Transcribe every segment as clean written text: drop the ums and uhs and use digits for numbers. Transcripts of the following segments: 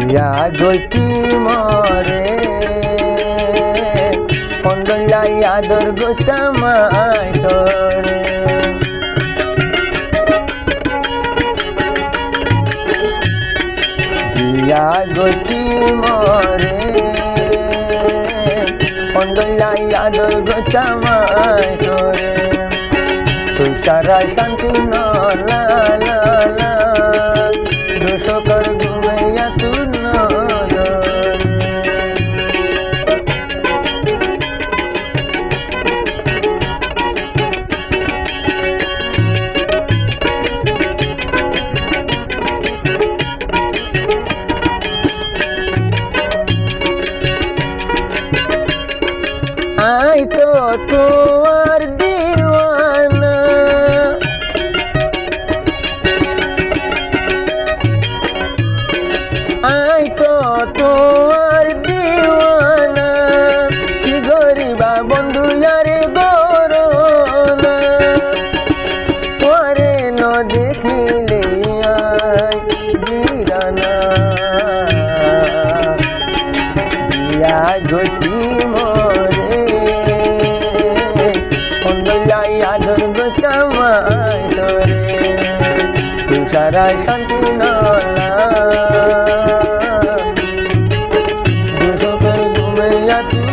ইয়া গতি মরে কন্দলাই আদর গোতামাই তোরে ইয়া গতি মরে কন্দলাই আদর গোতামাই তোরে তুষারা শান্তি নলা দোষকর ঘুমাইয়া তুর आई तो तुअर दीवाना आई तो तुअर दीवाना कि गरीबा बंधु यारे गोरना तोरे न देखिले आई वीराना या गति आदर गोतामाई তোরে তুষারা শান্তি নলা দোষকের ঘুমাইয়া তুই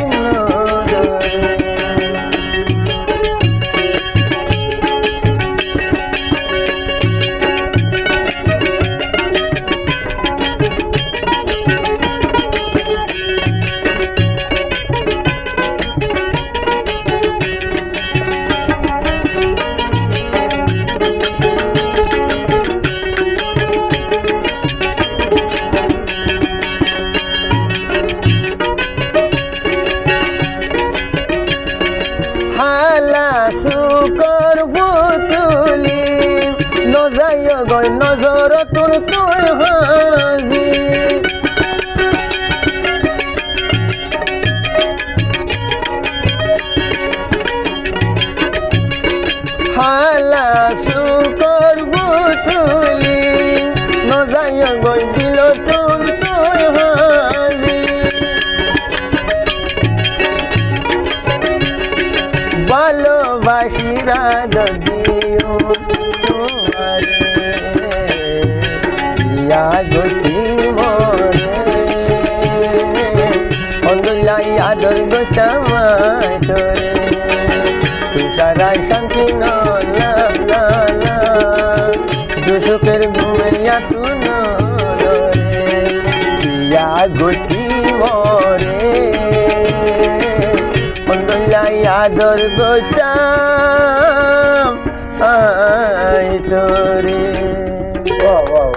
শুকর ফুতুলি নজায় গয় নজর তোর তুই হাজি হালা শুকর ফুতুলি নজায় গয় দিল তোর তুই হাজি ভালোবাসিরা দিও তোমারে ইয়া গতি